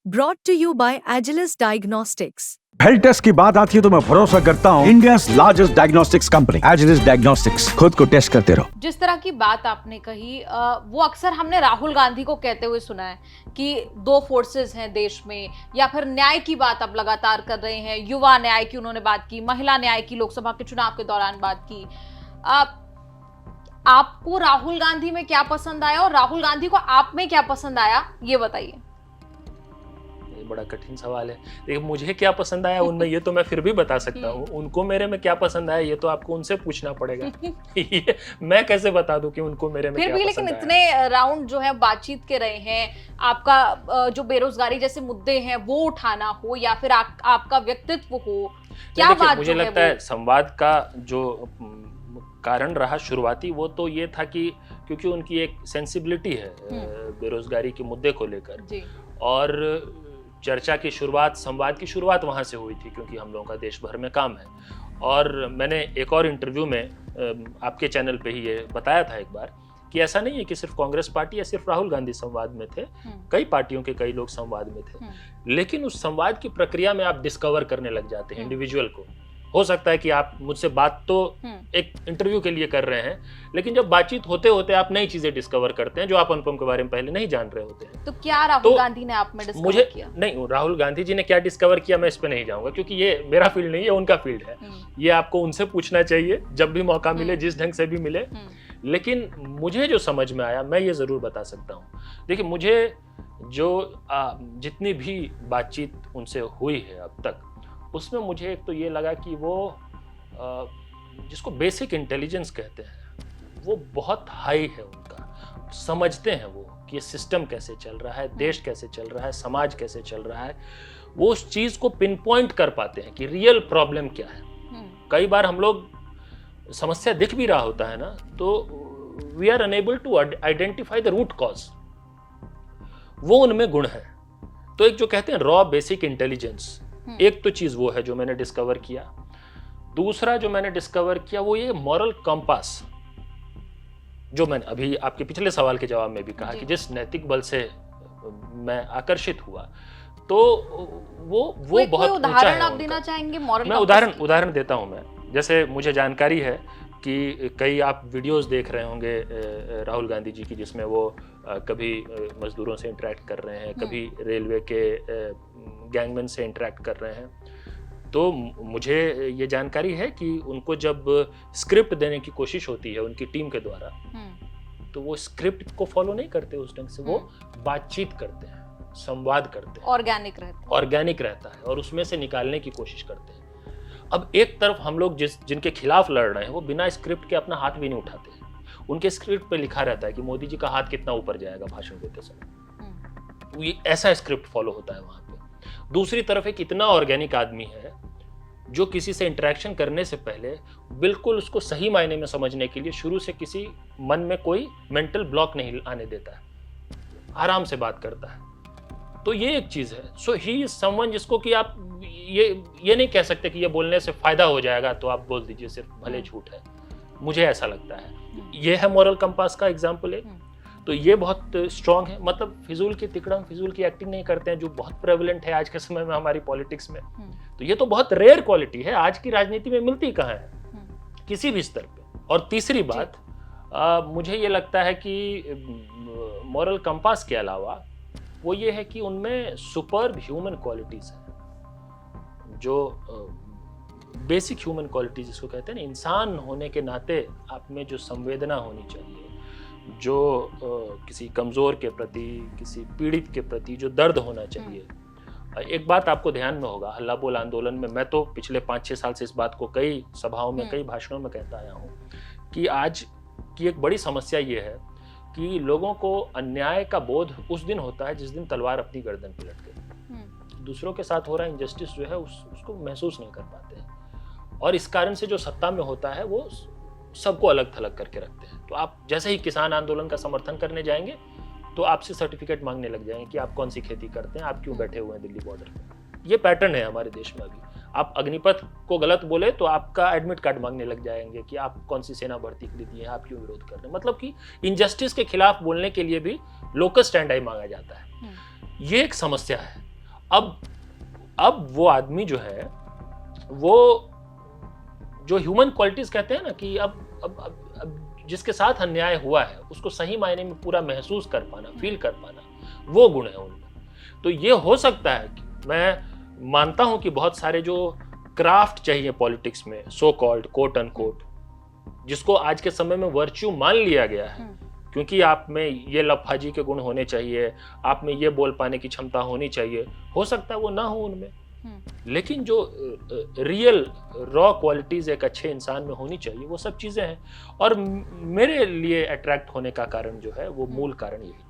Brought to you by Agilus Diagnostics. Health test की बात आती है तो मैं भरोसा करता हूँ India's largest diagnostics company Agilus diagnostics. खुद को टेस्ट करते रहो। जिस तरह की बात आपने कही वो अक्सर हमने राहुल गांधी को कहते हुए सुना है कि दो फोर्सेस हैं देश में, या फिर न्याय की बात आप लगातार कर रहे हैं। युवा न्याय की उन्होंने बात की, महिला न्याय की लोकसभा के चुनाव के दौरान बात की। आपको राहुल गांधी में क्या पसंद आया और राहुल गांधी को आप में क्या पसंद आया, ये बताइए। बड़ा कठिन सवाल है। देखिए, मुझे क्या पसंद आया उनमें ये तो मैं फिर भी बता सकता हूँ, उनको मेरे में क्या पसंद आया ये तो आपको उनसे पूछना पड़ेगा। ये मैं कैसे बता दूं कि उनको मेरे में फिर क्या भी पसंद लेकिन आया। इतने राउंड जो है बातचीत के रहे हैं, आपका जो बेरोजगारी जैसे मुद्दे हैं वो उठाना हो या फिर आपका व्यक्तित्व हो, क्या बात मुझे लगता है संवाद का जो कारण रहा शुरुआती वो तो ये था कि क्योंकि उनकी एक सेंसिबिलिटी है बेरोजगारी के मुद्दे को लेकर, और चर्चा की शुरुआत, संवाद की शुरुआत वहाँ से हुई थी क्योंकि हम लोगों का देश भर में काम है। और मैंने एक और इंटरव्यू में आपके चैनल पे ही ये बताया था एक बार कि ऐसा नहीं है कि सिर्फ कांग्रेस पार्टी या सिर्फ राहुल गांधी संवाद में थे, कई पार्टियों के कई लोग संवाद में थे, लेकिन उस संवाद की प्रक्रिया में आप डिस्कवर करने लग जाते हैं इंडिविजुअल को। हो सकता है कि आप मुझसे बात तो एक इंटरव्यू के लिए कर रहे हैं, लेकिन जब बातचीत होते होते आप नई चीजें डिस्कवर करते हैं जो आप अनुपम के बारे में पहले नहीं जान रहे होते हैं। तो क्या राहुल गांधी ने आप में डिस्कवर किया? नहीं, राहुल गांधी जी ने क्या डिस्कवर किया मैं इस पे नहीं जाऊंगा क्योंकि ये मेरा फील्ड नहीं है, उनका फील्ड है। ये आपको उनसे पूछना चाहिए जब भी मौका मिले, जिस ढंग से भी मिले। लेकिन मुझे जो समझ में आया मैं ये जरूर बता सकता हूँ। देखिए, मुझे जो जितनी भी बातचीत उनसे हुई है अब तक, उसमें मुझे एक तो ये लगा कि वो जिसको बेसिक इंटेलिजेंस कहते हैं वो बहुत हाई है उनका। समझते हैं वो कि ये सिस्टम कैसे चल रहा है, देश कैसे चल रहा है, समाज कैसे चल रहा है। वो उस चीज को पिन पॉइंट कर पाते हैं कि रियल प्रॉब्लम क्या है। कई बार हम लोग समस्या दिख भी रहा होता है ना, तो we are unable to identify the root cause. वो उनमें गुण है। तो एक जो कहते हैं रॉ बेसिक इंटेलिजेंस, एक तो चीज वो है जो मैंने डिस्कवर किया। दूसरा जो मैंने डिस्कवर किया वो ये मॉरल कंपास, जो मैंने अभी आपके पिछले सवाल के जवाब में भी कहा कि जिस नैतिक बल से मैं आकर्षित हुआ, तो वो बहुत उदाहरण आप देना चाहेंगे मॉरल? मैं उदाहरण देता हूं। मैं जैसे मुझे जानकारी है कि कई आप वीडियोस देख रहे होंगे राहुल गांधी जी की, जिसमें वो कभी मजदूरों से इंटरेक्ट कर रहे हैं, कभी रेलवे के गैंगमैन से इंटरेक्ट कर रहे हैं। तो मुझे ये जानकारी है कि उनको जब स्क्रिप्ट देने की कोशिश होती है उनकी टीम के द्वारा, तो वो स्क्रिप्ट को फॉलो नहीं करते उस ढंग से, वो बातचीत करते हैं, संवाद करते हैं, ऑर्गेनिक रहता है और उसमें से निकालने की कोशिश करते हैं। अब एक तरफ हम लोग जिनके खिलाफ लड़ रहे हैं वो बिना स्क्रिप्ट के अपना हाथ भी नहीं उठाते हैं। उनके स्क्रिप्ट पे लिखा रहता है कि मोदी जी का हाथ कितना ऊपर जाएगा भाषण देते समय, ये ऐसा स्क्रिप्ट फॉलो होता है वहां पे। दूसरी तरफ एक इतना ऑर्गेनिक आदमी है जो किसी से इंटरेक्शन करने से पहले बिल्कुल उसको सही मायने में समझने के लिए शुरू से किसी मन में कोई मेंटल ब्लॉक नहीं आने देता है, आराम से बात करता है। तो ये एक चीज है। सो ही इज समवन जिसको कि आप ये नहीं कह सकते कि ये बोलने से फायदा हो जाएगा तो आप बोल दीजिए, सिर्फ भले झूठ है। मुझे ऐसा लगता है ये है मॉरल कंपास का एग्जाम्पल है। तो ये बहुत स्ट्रांग है। मतलब फिजूल की तिकड़म, फिजूल की एक्टिंग नहीं करते हैं, जो बहुत प्रेवलेंट है आज के समय में हमारी पॉलिटिक्स में। तो ये तो बहुत रेयर क्वालिटी है, आज की राजनीति में मिलती कहाँ है किसी भी स्तर पे। और तीसरी बात मुझे ये लगता है कि मॉरल कंपास के अलावा वो ये है कि उनमें सुपर ह्यूमन क्वालिटीज हैं, जो बेसिक ह्यूमन क्वालिटीज जिसको कहते हैं ना, इंसान होने के नाते आप में जो संवेदना होनी चाहिए, जो किसी कमजोर के प्रति, किसी पीड़ित के प्रति जो दर्द होना चाहिए। एक बात आपको ध्यान में होगा, हल्ला बोल आंदोलन में मैं तो पिछले 5-6 साल से इस बात को कई सभाओं में, कई भाषणों में कहता आया हूँ कि आज की एक बड़ी समस्या ये है कि लोगों को अन्याय का बोध उस दिन होता है जिस दिन तलवार अपनी गर्दन पे लटके। दूसरों के साथ हो रहा इंजस्टिस जो है उसको महसूस नहीं कर पाते हैं, और इस कारण से जो सत्ता में होता है वो सबको अलग थलग करके रखते हैं। तो आप जैसे ही किसान आंदोलन का समर्थन करने जाएंगे तो आपसे सर्टिफिकेट मांगने लग जाएंगे कि आप कौन सी खेती करते हैं, आप क्यों बैठे हुए हैं दिल्ली बॉर्डर पे। ये पैटर्न है हमारे देश में अभी। आप अग्निपथ को गलत बोले तो आपका एडमिट कार्ड मांगने लग जाएंगे कि आप कौन सी सेना भर्ती के लिए दिए हैं, आप क्यों विरोध कर रहे हैं। मतलब कि इनजस्टिस के खिलाफ बोलने के लिए भी लोकल स्टैंड आई मांगा जाता है। ये एक समस्या है। अब वो आदमी जो है, वो जो ह्यूमन क्वालिटीज कहते हैं ना, कि अब जिसके साथ अन्याय हुआ है उसको सही मायने में पूरा महसूस कर पाना, फील कर पाना, वो गुण है उनमें। तो ये हो सकता है कि मैं मानता हूं कि बहुत सारे जो क्राफ्ट चाहिए पॉलिटिक्स में, सो कॉल्ड कोट अनकोट, जिसको आज के समय में वर्च्यू मान लिया गया है, क्योंकि आप में ये लफाजी के गुण होने चाहिए, आप में ये बोल पाने की क्षमता होनी चाहिए, हो सकता है वो ना हो उनमें, लेकिन जो रियल रॉ क्वालिटीज एक अच्छे इंसान में होनी चाहिए, वो सब चीजें हैं। और मेरे लिए अट्रैक्ट होने का कारण जो है, वो मूल कारण यही था।